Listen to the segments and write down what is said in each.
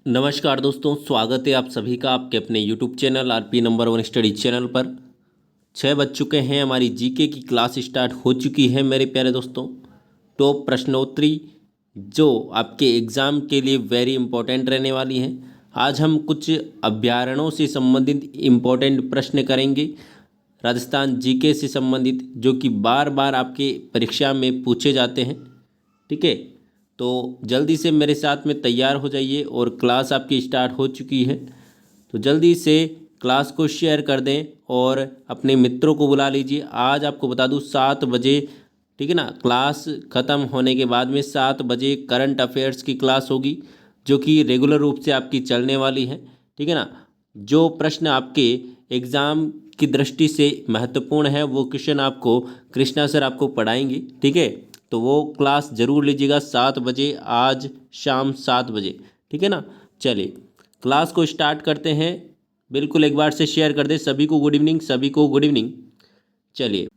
नमस्कार दोस्तों, स्वागत है आप सभी का आपके अपने YouTube channel RP number 1 study channel पर। 6 बज चुके हैं, हमारी जीके की क्लास स्टार्ट हो चुकी है मेरे प्यारे दोस्तों। टॉप प्रश्नोत्तरी जो आपके एग्ज़ाम के लिए वेरी इंपॉर्टेंट रहने वाली है। आज हम कुछ अभ्यारण्यों से संबंधित इम्पोर्टेंट प्रश्न करेंगे, राजस्थान जीके से संबंधित, जो कि बार बार आपके परीक्षा में पूछे जाते हैं। ठीक है, तो जल्दी से मेरे साथ में तैयार हो जाइए और क्लास आपकी स्टार्ट हो चुकी है। तो जल्दी से क्लास को शेयर कर दें और अपने मित्रों को बुला लीजिए। आज आपको बता दूं 7 बजे, ठीक है ना, क्लास ख़त्म होने के बाद में 7 बजे करंट अफेयर्स की क्लास होगी, जो कि रेगुलर रूप से आपकी चलने वाली है। ठीक है ना, जो प्रश्न आपके एग्ज़ाम की दृष्टि से महत्वपूर्ण है वो क्वेश्चन आपको कृष्णा सर आपको पढ़ाएंगे। ठीक है, तो वो क्लास ज़रूर लीजिएगा 7 बजे, आज शाम 7 बजे। ठीक है ना, चलिए क्लास को स्टार्ट करते हैं। बिल्कुल एक बार से शेयर कर दें। सभी को गुड इवनिंग, सभी को गुड इवनिंग। चलिए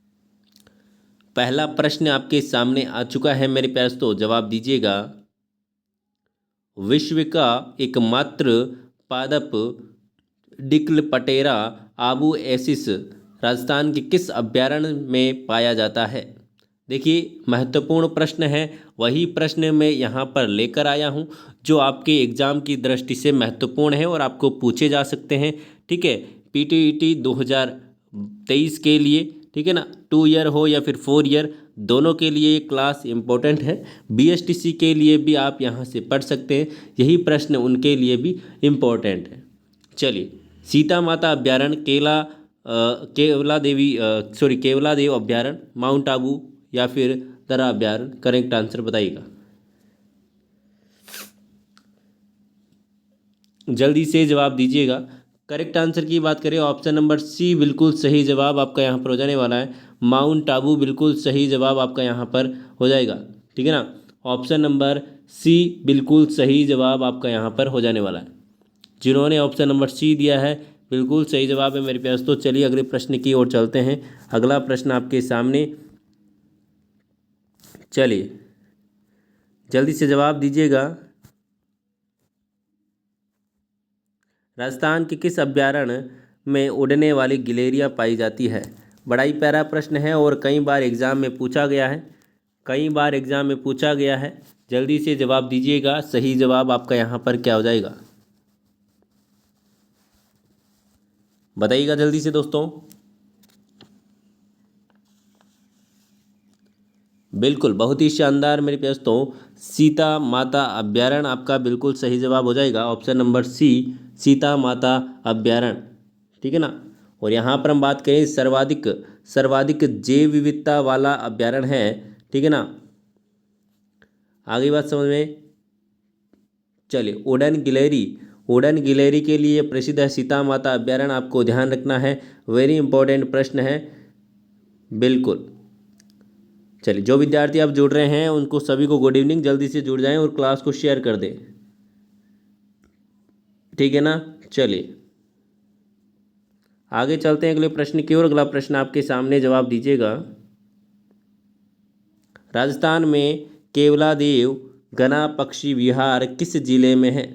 पहला प्रश्न आपके सामने आ चुका है मेरे प्यारे दोस्तों, जवाब दीजिएगा। विश्व का एकमात्र पादप डिक्लपटेरा आबू एसिस राजस्थान के किस अभ्यारण्य में पाया जाता है? देखिए महत्वपूर्ण प्रश्न है, वही प्रश्न मैं यहाँ पर लेकर आया हूँ जो आपके एग्ज़ाम की दृष्टि से महत्वपूर्ण है और आपको पूछे जा सकते हैं। ठीक है, पीटीईटी 2023 के लिए, ठीक है ना, 2 ईयर हो या फिर 4 ईयर, दोनों के लिए ये क्लास इम्पोर्टेंट है। बीएसटीसी के लिए भी आप यहाँ से पढ़ सकते हैं, यही प्रश्न उनके लिए भी इम्पोर्टेंट है। चलिए, सीता माता अभ्यारण्य, केवला देव अभ्यारण्य, माउंट आबू या फिर दरा अभ्यारण्य, करेक्ट आंसर बताइएगा। जल्दी से जवाब दीजिएगा। करेक्ट आंसर की बात करें, ऑप्शन नंबर सी बिल्कुल सही जवाब आपका यहाँ पर हो जाने वाला है। माउंट आबू बिल्कुल सही जवाब आपका यहाँ पर हो जाएगा। ठीक है ना, ऑप्शन नंबर सी बिल्कुल सही जवाब आपका यहाँ पर हो जाने वाला है। जिन्होंने ऑप्शन नंबर सी दिया है बिल्कुल सही जवाब है मेरे प्यारे दोस्तों। चलिए अगले प्रश्न की ओर चलते हैं। अगला प्रश्न आपके सामने, चलिए जल्दी से जवाब दीजिएगा। राजस्थान के किस अभ्यारण्य में उड़ने वाली गिलहरियाँ पाई जाती है? बड़ा ही प्यारा प्रश्न है और कई बार एग्ज़ाम में पूछा गया है, कई बार एग्ज़ाम में पूछा गया है। जल्दी से जवाब दीजिएगा, सही जवाब आपका यहाँ पर क्या हो जाएगा बताइएगा जल्दी से दोस्तों। बिल्कुल, बहुत ही शानदार मेरे प्यारे दोस्तों, सीता माता अभ्यारण्य आपका बिल्कुल सही जवाब हो जाएगा। ऑप्शन नंबर सी, सीता माता अभ्यारण्य। ठीक है ना, और यहाँ पर हम बात करें सर्वाधिक जैव विविधता वाला अभ्यारण्य है। ठीक है ना, आगे बात समझ में। चलिए, उड़न गिलहरी के लिए प्रसिद्ध है सीता माता अभ्यारण्य, आपको ध्यान रखना है, वेरी इंपॉर्टेंट प्रश्न है। बिल्कुल, चलिए जो विद्यार्थी आप जुड़ रहे हैं उनको सभी को गुड इवनिंग, जल्दी से जुड़ जाएं और क्लास को शेयर कर दें। ठीक है ना, चलिए आगे चलते हैं अगले प्रश्न की ओर। अगला प्रश्न आपके सामने, जवाब दीजिएगा। राजस्थान में केवलादेव गना पक्षी विहार किस जिले में है?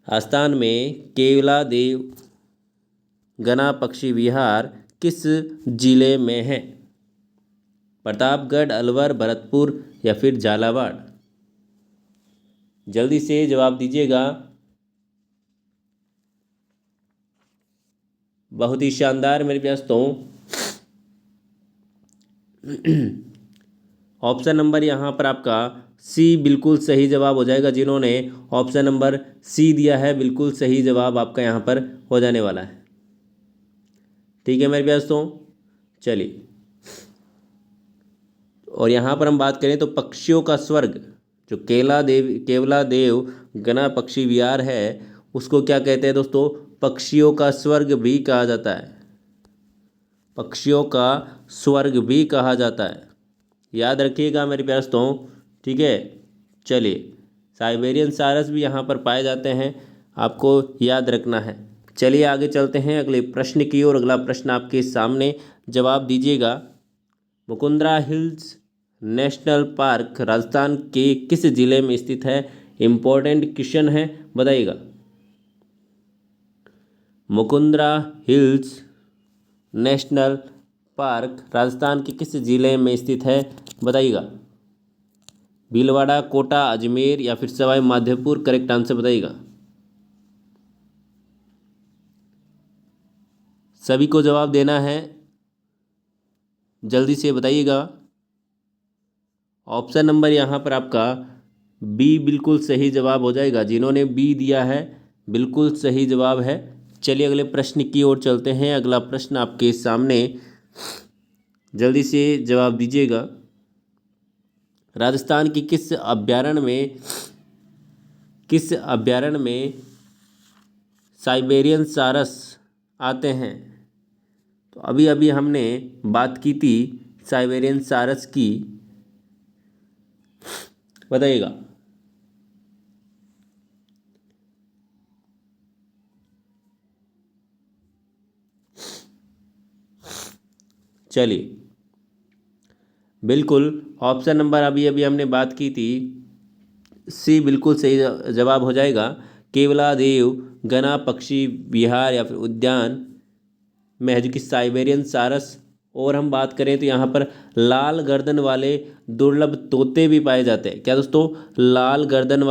राजस्थान में केवलादेव गना पक्षी विहार किस जिले में है? प्रतापगढ़, अलवर, भरतपुर या फिर झालावाड़? जल्दी से जवाब दीजिएगा। बहुत ही शानदार मेरे दोस्तों, ऑप्शन नंबर यहाँ पर आपका सी बिल्कुल सही जवाब हो जाएगा। जिन्होंने ऑप्शन नंबर सी दिया है बिल्कुल सही जवाब आपका यहाँ पर हो जाने वाला है। ठीक है मेरे दोस्तों, चलिए, और यहाँ पर हम बात करें तो पक्षियों का स्वर्ग, जो केवला देव गना पक्षी विहार है, उसको क्या कहते हैं दोस्तों? पक्षियों का स्वर्ग भी कहा जाता है, पक्षियों का स्वर्ग भी कहा जाता है, याद रखिएगा मेरे प्यारे दोस्तों। ठीक है, चलिए साइबेरियन सारस भी यहाँ पर पाए जाते हैं, आपको याद रखना है। चलिए आगे चलते हैं अगले प्रश्न की ओर। अगला प्रश्न आपके सामने, जवाब दीजिएगा। Mukundra hills national park Rajasthan के किस जिले में स्थित है? इम्पोर्टेंट क्वेश्चन है, बताइएगा। Mukundra hills national park Rajasthan के किस जिले में स्थित है, बताइएगा। भीलवाड़ा, कोटा, अजमेर या फिर सवाई माधोपुर, करेक्ट आंसर बताइएगा। सभी को जवाब देना है, जल्दी से बताइएगा। ऑप्शन नंबर यहाँ पर आपका बी बिल्कुल सही जवाब हो जाएगा। जिन्होंने बी दिया है बिल्कुल सही जवाब है। चलिए अगले प्रश्न की ओर चलते हैं। अगला प्रश्न आपके सामने, जल्दी से जवाब दीजिएगा। राजस्थान की किस अभ्यारण्य में साइबेरियन सारस आते हैं? तो अभी अभी हमने बात की थी साइबेरियन सारस की, बताइएगा। चलिए बिल्कुल ऑप्शन नंबर अभी अभी हमने बात की थी, सी बिल्कुल सही जवाब हो जाएगा। केवलादेव गना पक्षी विहार या फिर उद्यान में है जो कि साइबेरियन सारस। और हम बात करें तो यहाँ पर लाल गर्दन वाले दुर्लभ तोते भी पाए जाते हैं। क्या दोस्तों? लाल गर्दन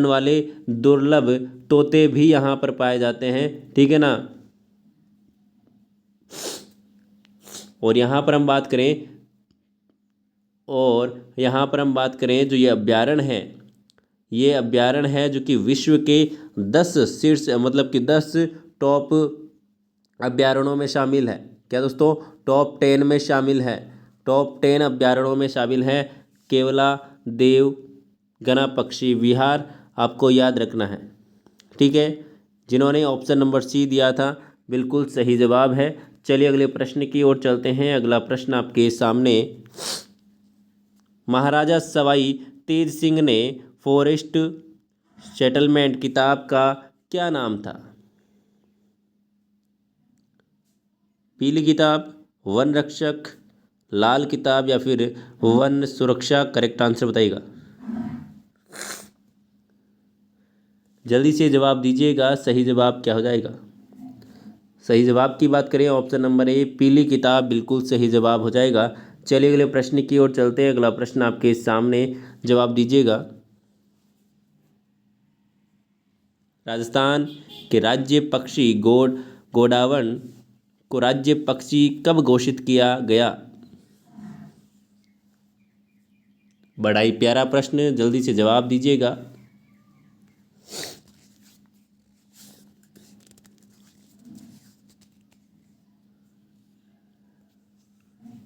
वाले दुर्लभ तोते भी यहाँ पर पाए जाते हैं, ठीक है ना। और यहाँ पर हम बात करें जो ये अभ्यारण्य है जो कि विश्व के 10 शीर्ष मतलब कि 10 टॉप अभ्यारण्यों में शामिल है। क्या दोस्तों? टॉप 10 में शामिल है। टॉप 10 अभ्यारण्यों में शामिल है केवला देव गना पक्षी विहार, आपको याद रखना है, ठीक है। जिन्होंने ऑप्शन नंबर सी दिया था बिल्कुल सही जवाब है। चलिए अगले प्रश्न की ओर चलते हैं। अगला प्रश्न आपके सामने, महाराजा सवाई तेज सिंह ने फॉरेस्ट सेटलमेंट किताब का क्या नाम था? पीली किताब, वन रक्षक, लाल किताब या फिर वन सुरक्षा, करेक्ट आंसर बताइएगा। जल्दी से जवाब दीजिएगा, सही जवाब क्या हो जाएगा। सही जवाब की बात करें ऑप्शन नंबर ए पीली किताब बिल्कुल सही जवाब हो जाएगा। चलिए अगले प्रश्न की ओर चलते हैं। अगला प्रश्न आपके सामने, जवाब दीजिएगा। राजस्थान के राज्य पक्षी गोडावण को राज्य पक्षी कब घोषित किया गया? बड़ा ही प्यारा प्रश्न, जल्दी से जवाब दीजिएगा।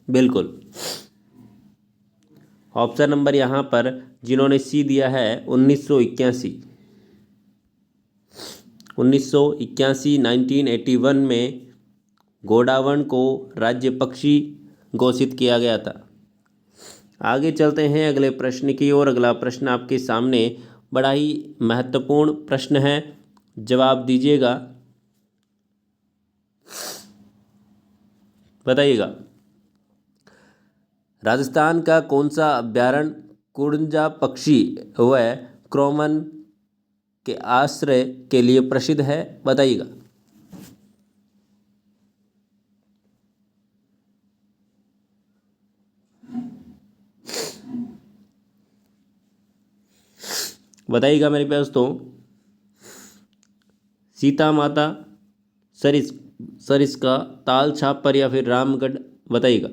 बिल्कुल ऑप्शन नंबर यहाँ पर जिन्होंने सी दिया है 1981 में गोडावण को राज्य पक्षी घोषित किया गया था। आगे चलते हैं अगले प्रश्न की ओर। अगला प्रश्न आपके सामने बड़ा ही महत्वपूर्ण प्रश्न है, जवाब दीजिएगा, बताइएगा। राजस्थान का कौन सा अभ्यारण्य कुड़जा पक्षी व क्रॉमन के आश्रय के लिए प्रसिद्ध है, बताइएगा। बताइएगा मेरे प्यारे दोस्तों। सीता माता, सरिस्का, ताल छापर या फिर रामगढ़, बताइएगा।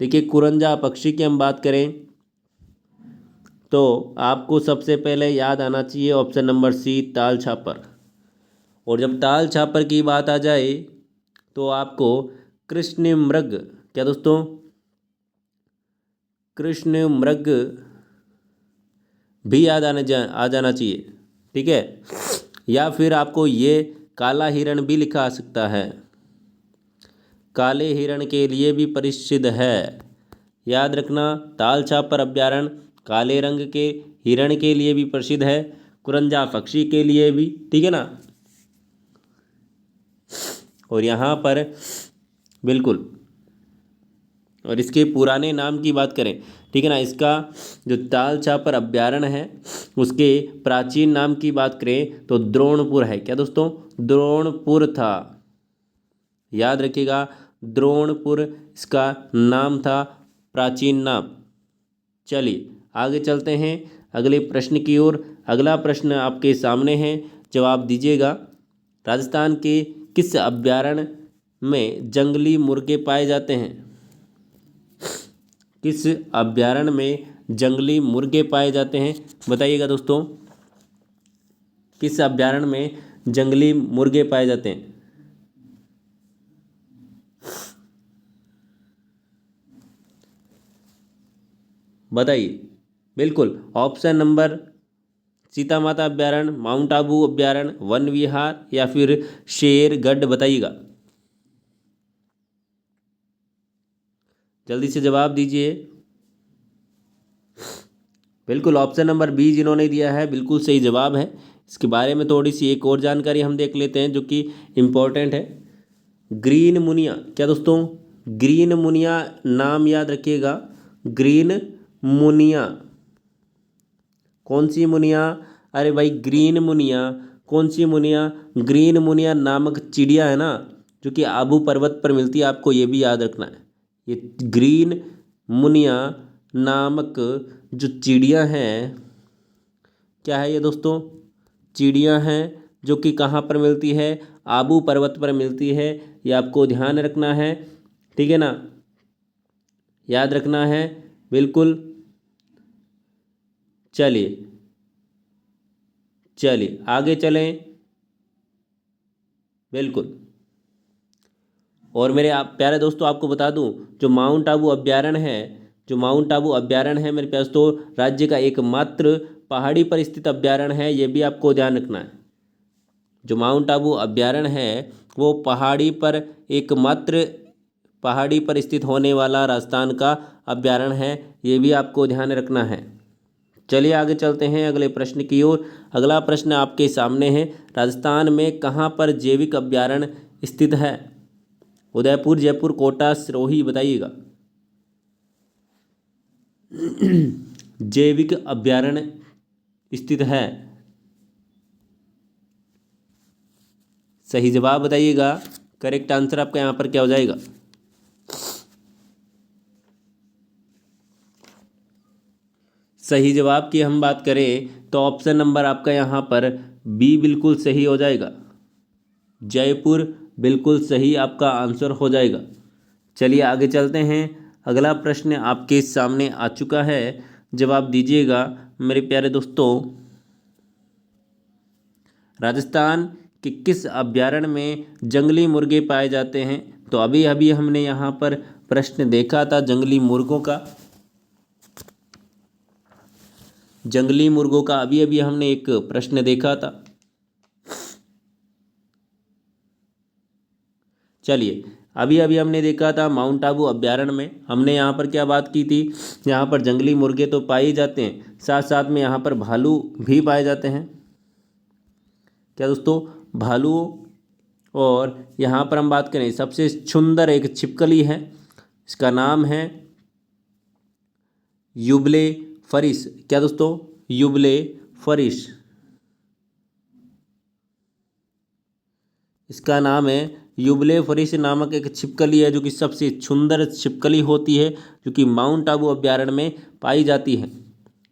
देखिए कुरंजा पक्षी की हम बात करें तो आपको सबसे पहले याद आना चाहिए option number C Tal Chhapar. और जब ताल छापर की बात आ जाए तो आपको कृष्ण मृग, क्या दोस्तों? कृष्ण मृग भी आ जाना चाहिए, ठीक है। या फिर आपको ये काला हिरण भी लिखा आ सकता है, काले हिरण के लिए भी प्रसिद्ध है। याद रखना, ताल छापर अभ्यारण्य काले रंग के हिरण के लिए भी प्रसिद्ध है, कुरंजा पक्षी के लिए भी, ठीक है ना। और यहाँ पर बिल्कुल और इसके पुराने नाम की बात करें, ठीक है ना, इसका जो ताल छापर अभ्यारण्य है उसके प्राचीन नाम की बात करें तो द्रोणपुर है। क्या दोस्तों? द्रोणपुर था, याद रखिएगा, द्रोणपुर इसका नाम था, प्राचीन नाम। चलिए आगे चलते हैं अगले प्रश्न की ओर। अगला प्रश्न आपके सामने है, जवाब दीजिएगा। राजस्थान के किस अभ्यारण्य में जंगली मुर्गे पाए जाते हैं? किस अभ्यारण्य में जंगली मुर्गे पाए जाते हैं, बताइएगा दोस्तों। किस अभ्यारण्य में जंगली मुर्गे पाए जाते हैं? बताइए। बिल्कुल, ऑप्शन नंबर सीता माता अभ्यारण्य, माउंट आबू अभ्यारण्य, वन विहार या फिर शेरगढ़, बताइएगा। जल्दी से जवाब दीजिए। बिल्कुल, ऑप्शन नंबर बी जिन्होंने दिया है बिल्कुल सही जवाब है। इसके बारे में थोड़ी सी एक और जानकारी हम देख लेते हैं जो कि इम्पोर्टेंट है। ग्रीन मुनिया, क्या दोस्तों? ग्रीन मुनिया नाम याद रखिएगा। ग्रीन मुनिया, कौन सी मुनिया? अरे भाई ग्रीन मुनिया, कौन सी मुनिया? ग्रीन मुनिया नामक चिड़िया है ना, जो कि आबू पर्वत पर मिलती है, आपको ये भी याद रखना है। ये ग्रीन मुनिया नामक जो चिड़िया हैं, क्या है ये दोस्तों? चिड़िया हैं जो कि कहाँ पर मिलती है? आबू पर्वत पर मिलती है। ये आपको ध्यान रखना है, ठीक है ना, याद रखना है बिल्कुल। चलिए चलिए आगे चलें। बिल्कुल, और मेरे आप प्यारे दोस्तों आपको बता दूं, जो माउंट आबू अभ्यारण्य है, जो माउंट आबू अभ्यारण्य है मेरे प्यारे दोस्तों, राज्य का एकमात्र पहाड़ी पर स्थित अभ्यारण्य है, ये भी आपको ध्यान रखना है। जो माउंट आबू अभ्यारण्य है वो पहाड़ी पर स्थित होने वाला राजस्थान का अभ्यारण्य है, ये भी आपको ध्यान रखना है। चलिए आगे चलते हैं अगले प्रश्न की ओर। अगला प्रश्न आपके सामने है, राजस्थान में कहाँ पर जैविक अभ्यारण्य स्थित है? उदयपुर, जयपुर, कोटा, सिरोही, बताइएगा। जैविक अभ्यारण्य स्थित है, सही जवाब बताइएगा। करेक्ट आंसर आपका यहाँ पर क्या हो जाएगा? सही जवाब की हम बात करें तो ऑप्शन नंबर आपका यहाँ पर बी बिल्कुल सही हो जाएगा। जयपुर बिल्कुल सही आपका आंसर हो जाएगा। चलिए आगे चलते हैं। अगला प्रश्न आपके सामने आ चुका है, जवाब दीजिएगा मेरे प्यारे दोस्तों। राजस्थान के किस अभ्यारण्य में जंगली मुर्गे पाए जाते हैं? तो अभी अभी हमने यहाँ पर प्रश्न देखा था जंगली मुर्गों का। जंगली मुर्गों का अभी अभी हमने एक प्रश्न देखा था। चलिए, अभी अभी हमने देखा था माउंट आबू अभ्यारण्य में, हमने यहाँ पर क्या बात की थी? यहाँ पर जंगली मुर्गे तो पाए ही जाते हैं, साथ साथ में यहाँ पर भालू भी पाए जाते हैं। क्या दोस्तों? भालू। और यहाँ पर हम बात करें सबसे सुंदर एक छिपकली है, इसका नाम है युबले फरिस। क्या दोस्तों? युबले फरिस, इसका नाम है युबले फरिस नामक एक छिपकली है, जो कि सबसे सुंदर छिपकली होती है, जो कि माउंट आबू अभ्यारण्य में पाई जाती है।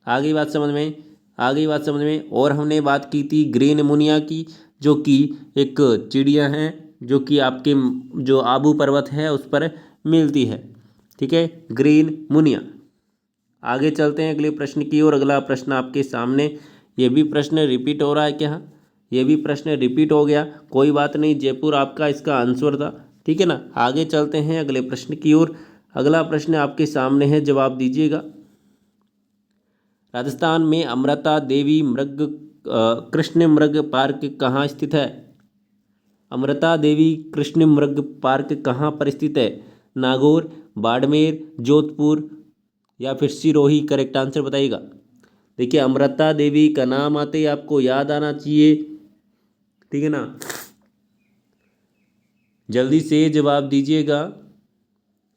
आगे बात समझ में, आगे बात समझ में। और हमने बात की थी ग्रीन मुनिया की, जो कि एक चिड़िया है, जो कि आपके जो आबू पर्वत है उस पर मिलती है, ठीक है, ग्रीन मुनिया। आगे चलते हैं अगले प्रश्न की ओर। अगला प्रश्न आपके सामने, ये भी प्रश्न रिपीट हो रहा है क्या? ये भी प्रश्न रिपीट हो गया, कोई बात नहीं, जयपुर आपका इसका आंसर था, ठीक है ना। आगे चलते हैं अगले प्रश्न की ओर। अगला प्रश्न आपके सामने है, जवाब दीजिएगा। राजस्थान में अमृता देवी कृष्ण मृग पार्क कहाँ स्थित है? अमृता देवी कृष्ण मृग पार्क कहाँ पर स्थित है? नागौर, बाड़मेर, जोधपुर या फिर सिरोही, करेक्ट आंसर बताइएगा। देखिए, अमृता देवी का नाम आते ही आपको याद आना चाहिए, ठीक है ना, जल्दी से जवाब दीजिएगा।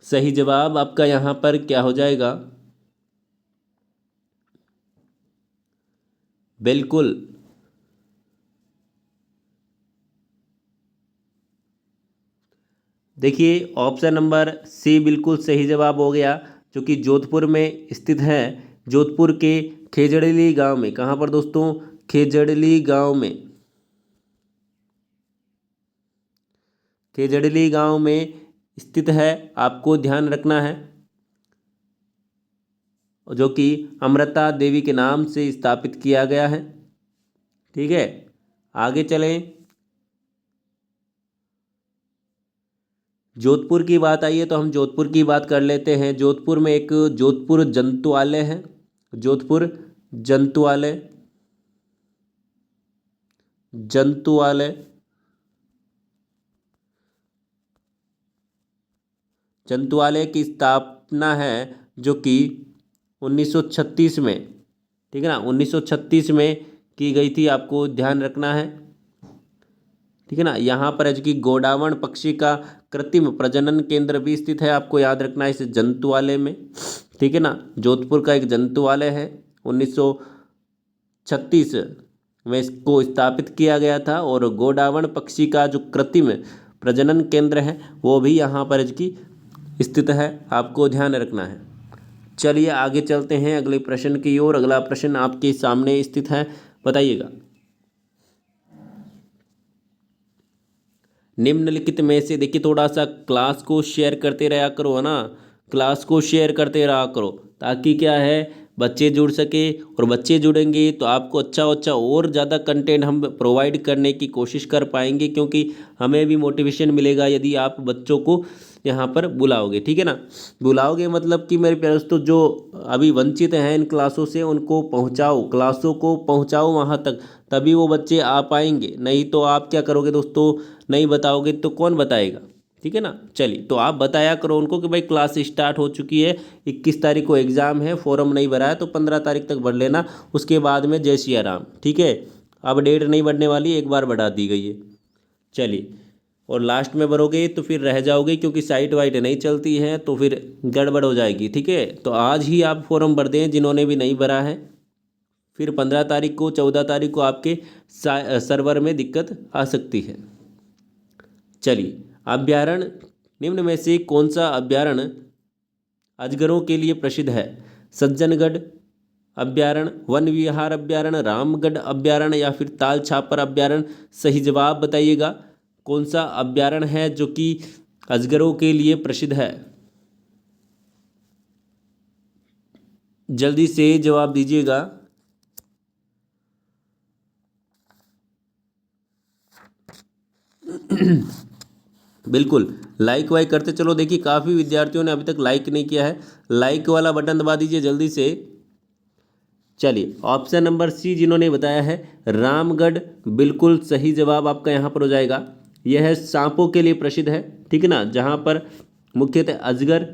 सही जवाब आपका यहाँ पर क्या हो जाएगा? बिल्कुल देखिए ऑप्शन नंबर सी बिल्कुल सही जवाब हो गया, जो कि जोधपुर में स्थित है। जोधपुर के खेजड़ली गांव में, कहाँ पर दोस्तों? खेजड़ली गांव में, खेजड़ली गांव में स्थित है, आपको ध्यान रखना है, जो कि अमृता देवी के नाम से स्थापित किया गया है। ठीक है, आगे चलें। जोधपुर की बात आई है तो हम जोधपुर की बात कर लेते हैं। जोधपुर में एक जोधपुर जंतुआलय है, जोधपुर जंतुआलय, जंतुआलय, जंतुआलय की स्थापना है जो कि 1936 में, ठीक है ना, 1936 में की गई थी, आपको ध्यान रखना है। ठीक है ना, यहाँ पर है जो कि गोडावण पक्षी का कृत्रिम प्रजनन केंद्र भी स्थित है, आपको याद रखना है इस जंतुआलय में। ठीक है ना, जोधपुर का एक जंतुआलय है, 1936 में इसको स्थापित किया गया था। और गोडावण पक्षी का जो कृत्रिम प्रजनन केंद्र है वो भी यहाँ पर है जो कि स्थित है, आपको ध्यान रखना है। चलिए आगे चलते हैं अगले प्रश्न की ओर। अगला प्रश्न आपके सामने स्थित है, बताइएगा। निम्नलिखित में से, देखिए थोड़ा सा क्लास को शेयर करते रहा करो, है ना, क्लास को शेयर करते रहा करो, ताकि क्या है बच्चे जुड़ सके, और बच्चे जुड़ेंगे तो आपको अच्छा अच्छा और ज़्यादा कंटेंट हम प्रोवाइड करने की कोशिश कर पाएंगे, क्योंकि हमें भी मोटिवेशन मिलेगा यदि आप बच्चों को यहाँ पर बुलाओगे। ठीक है ना, बुलाओगे मतलब कि मेरे प्यारे दोस्तों जो अभी वंचित हैं इन क्लासों से उनको पहुँचाओ, क्लासों को पहुँचाओ वहाँ तक, तभी वो बच्चे आ पाएंगे। नहीं तो आप क्या करोगे दोस्तों, नहीं बताओगे तो कौन बताएगा? ठीक है ना, चलिए तो आप बताया करो उनको कि भाई क्लास स्टार्ट हो चुकी है, 21 तारीख को एग्ज़ाम है, फॉर्म नहीं भरा है तो 15 तारीख तक भर लेना, उसके बाद में जय सिया राम। ठीक है, अब डेट नहीं बढ़ने वाली, एक बार बढ़ा दी गई है। चलिए, और लास्ट में भरोगे तो फिर रह जाओगे, क्योंकि साइट वाइट नहीं चलती है तो फिर गड़बड़ हो जाएगी। ठीक है, तो आज ही आप फॉर्म भर दें जिन्होंने भी नहीं भरा है, फिर 15 तारीख को 14 तारीख को आपके सर्वर में दिक्कत आ सकती है। चलिए, अभ्यारण्य निम्न में से कौन सा अभ्यारण्य अजगरों के लिए प्रसिद्ध है? सज्जनगढ़ अभ्यारण्य, वन विहार अभ्यारण्य, रामगढ़ अभ्यारण्य, या फिर ताल छापर अभ्यारण्य? सही जवाब बताइएगा, कौन सा अभ्यारण्य है जो कि अजगरों के लिए प्रसिद्ध है? जल्दी से जवाब दीजिएगा। बिल्कुल, लाइक वाइक करते चलो। देखिए काफ़ी विद्यार्थियों ने अभी तक लाइक नहीं किया है, लाइक वाला बटन दबा दीजिए जल्दी से। चलिए, ऑप्शन नंबर सी जिन्होंने बताया है रामगढ़, बिल्कुल सही जवाब आपका यहाँ पर हो जाएगा। यह है सांपों के लिए प्रसिद्ध है, ठीक है ना, जहाँ पर मुख्यतः अजगर,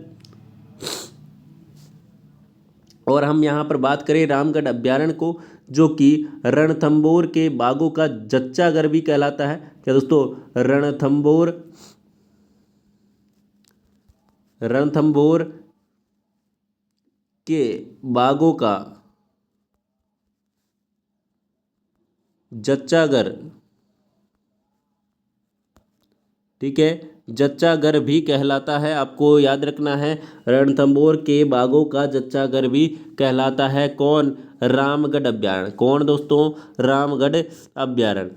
और हम यहाँ पर बात करें रामगढ़ अभ्यारण्य को, जो कि रणथंभौर के बागों का जच्चा घर भी कहलाता है। क्या दोस्तों? रणथंभौर, रणथंभौर के बागों का जच्चा घर, ठीक है, जच्चा घर भी कहलाता है, आपको याद रखना है। रणथंभौर के बागों का जच्चा घर भी कहलाता है। कौन? रामगढ़ अभ्यारण्य। कौन दोस्तों? रामगढ़ अभ्यारण्य।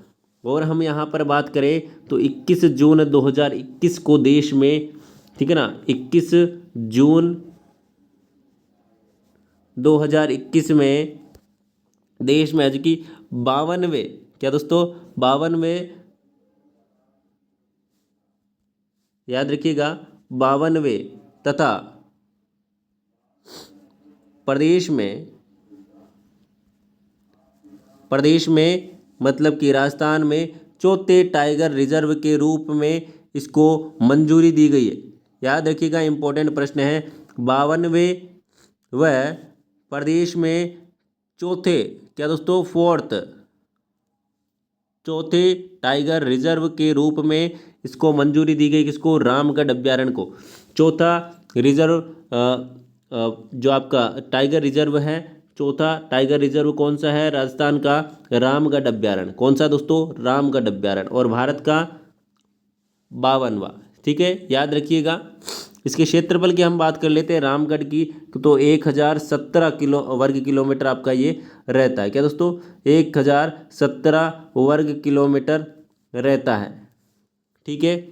और हम यहाँ पर बात करें तो 21 जून 2021 को देश में, ठीक है ना, 21 जून 2021 में देश में आज की 52वें, क्या दोस्तों, 52वें, याद रखिएगा, 52वें तथा प्रदेश में मतलब कि राजस्थान में चौथे टाइगर रिजर्व के रूप में इसको मंजूरी दी गई है। याद रखिएगा, इंपॉर्टेंट प्रश्न है। 52वें वह प्रदेश में चौथे, क्या दोस्तों, फोर्थ, चौथे टाइगर रिजर्व के रूप में इसको मंजूरी दी गई, किसको? रामगढ़ अभ्यारण्य को। चौथा रिजर्व जो आपका टाइगर रिजर्व है, चौथा टाइगर रिजर्व कौन सा है? राजस्थान का रामगढ़ अभ्यारण्य। कौन सा दोस्तों? रामगढ़ अभ्यारण्य। और भारत का 52वां। ठीक है, याद रखिएगा। इसके क्षेत्रफल की हम बात कर लेते हैं रामगढ़ की, तो 1017 वर्ग किलोमीटर आपका ये रहता है। क्या दोस्तों? 1017 वर्ग किलोमीटर रहता है। ठीक है,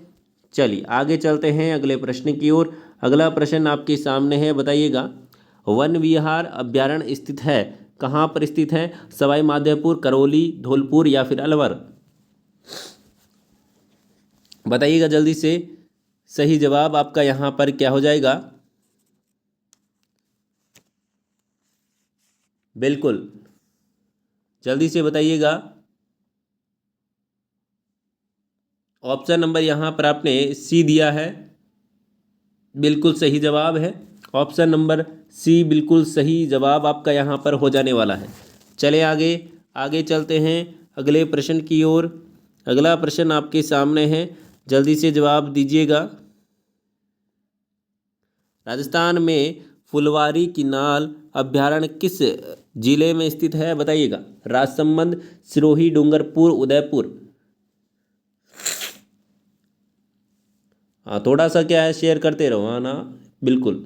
चलिए आगे चलते हैं अगले प्रश्न की ओर। अगला प्रश्न आपके सामने है, बताइएगा। वन विहार अभ्यारण्य स्थित है, कहाँ पर स्थित है? सवाई माधोपुर, करौली, धौलपुर या फिर अलवर? बताइएगा जल्दी से। सही जवाब आपका यहाँ पर क्या हो जाएगा? बिल्कुल, जल्दी से बताइएगा। ऑप्शन नंबर यहाँ पर आपने सी दिया है, बिल्कुल सही जवाब है। ऑप्शन नंबर सी बिल्कुल सही जवाब आपका यहाँ पर हो जाने वाला है। चले आगे, आगे चलते हैं अगले प्रश्न की ओर। अगला प्रश्न आपके सामने है, जल्दी से जवाब दीजिएगा। राजस्थान में फुलवारी किनाल अभ्यारण्य किस जिले में स्थित है? बताइएगा। राजसमंद, सिरोही, डूंगरपुर, उदयपुर? हाँ, थोड़ा सा क्या है, शेयर करते रहो। हाँ ना, बिल्कुल,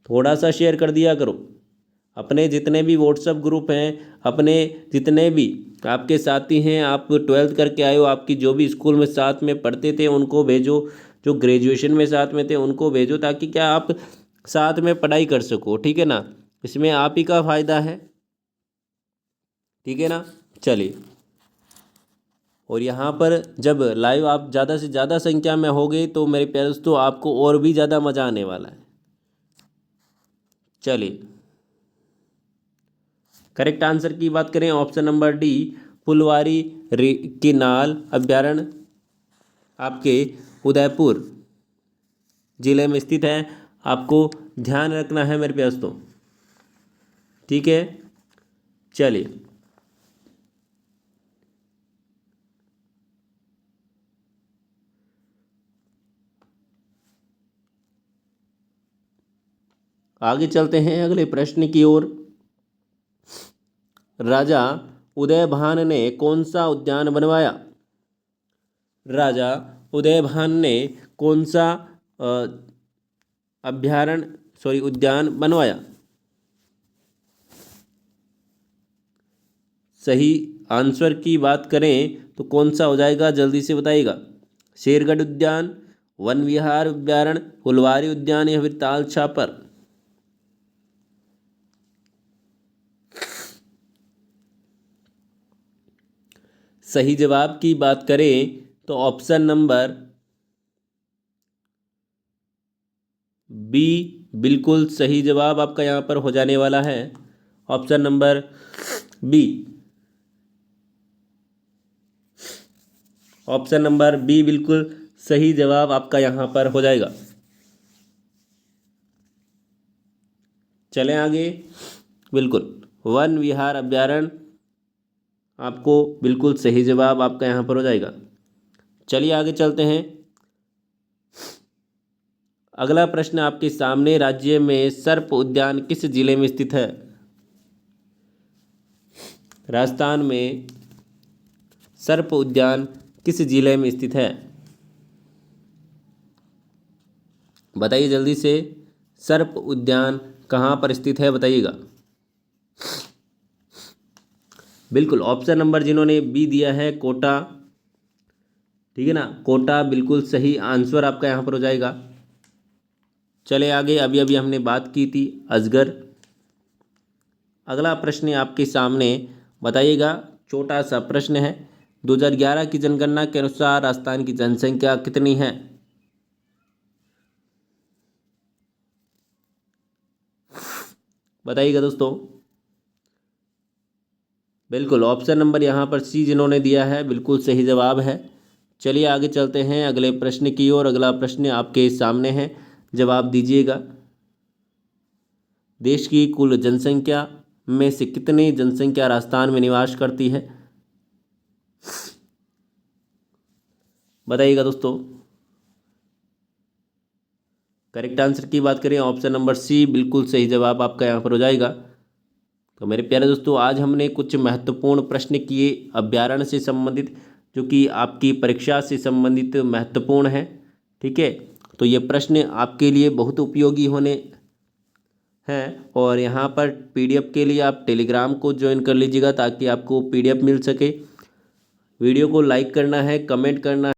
थोड़ा सा शेयर कर दिया करो। अपने जितने भी व्हाट्सएप ग्रुप हैं, अपने जितने भी आपके साथी हैं, आप 12th करके आए हो, आपकी जो भी स्कूल में साथ में पढ़ते थे उनको भेजो, जो ग्रेजुएशन में साथ में थे उनको भेजो, ताकि क्या आप साथ में पढ़ाई कर सको। ठीक है ना, इसमें आप ही का फ़ायदा है। ठीक है ना, चलिए। और यहाँ पर जब लाइव आप ज़्यादा से ज़्यादा संख्या में हो गए तो मेरे प्यारे दोस्तों आपको और भी ज़्यादा मज़ा आने वाला है। चलिए, करेक्ट आंसर की बात करें, ऑप्शन नंबर डी, फुलवारी किनाल अभ्यारण्य आपके उदयपुर जिले में स्थित है। आपको ध्यान रखना है मेरे प्यारे दोस्तों। ठीक है, चलिए आगे चलते हैं अगले प्रश्न की ओर। राजा उदयभान ने कौन सा उद्यान बनवाया? राजा उदयभान ने कौन सा अ, उद्यान बनवाया? सही आंसर की बात करें तो कौन सा हो जाएगा, जल्दी से बताइएगा। शेरगढ़ उद्यान, वन विहार अभ्यारण्य, फुलवारी उद्यान या फिर ताल छापर? सही जवाब की बात करें तो ऑप्शन नंबर बी बिल्कुल सही जवाब आपका यहाँ पर हो जाने वाला है। Option number B, option number B बिल्कुल सही जवाब आपका यहाँ पर हो जाएगा। चलें आगे, बिल्कुल वन विहार अभ्यारण्य आपको बिल्कुल सही जवाब आपका यहाँ पर हो जाएगा। चलिए आगे चलते हैं। अगला प्रश्न आपके सामने, राज्य में सर्प उद्यान किस जिले में स्थित है? राजस्थान में सर्प उद्यान किस जिले में स्थित है? बताइए जल्दी से, सर्प उद्यान कहाँ पर स्थित है? बताइएगा। बिल्कुल, ऑप्शन नंबर जिन्होंने बी दिया है, कोटा। ठीक है ना, कोटा बिल्कुल सही आंसर आपका यहाँ पर हो जाएगा। चले आगे, अभी अभी हमने बात की थी अजगर। अगला प्रश्न आपके सामने, बताइएगा। छोटा सा प्रश्न है। 2011 की जनगणना के अनुसार राजस्थान की जनसंख्या कितनी है? बताइएगा दोस्तों। बिल्कुल, ऑप्शन नंबर यहाँ पर सी जिन्होंने दिया है बिल्कुल सही जवाब है। चलिए आगे चलते हैं अगले प्रश्न की ओर। अगला प्रश्न आपके सामने है, जवाब दीजिएगा। देश की कुल जनसंख्या में से कितनी जनसंख्या राजस्थान में निवास करती है? बताइएगा दोस्तों। करेक्ट आंसर की बात करें ऑप्शन नंबर सी बिल्कुल सही जवाब आपका यहाँ पर हो जाएगा। तो मेरे प्यारे दोस्तों आज हमने कुछ महत्वपूर्ण प्रश्न किए अभ्यारण्य से संबंधित, जो कि आपकी परीक्षा से संबंधित महत्वपूर्ण है। ठीक है, तो ये प्रश्न आपके लिए बहुत उपयोगी होने हैं। और यहाँ पर पीडीएफ के लिए आप टेलीग्राम को ज्वाइन कर लीजिएगा ताकि आपको पीडीएफ मिल सके। वीडियो को लाइक करना है, कमेंट करना है।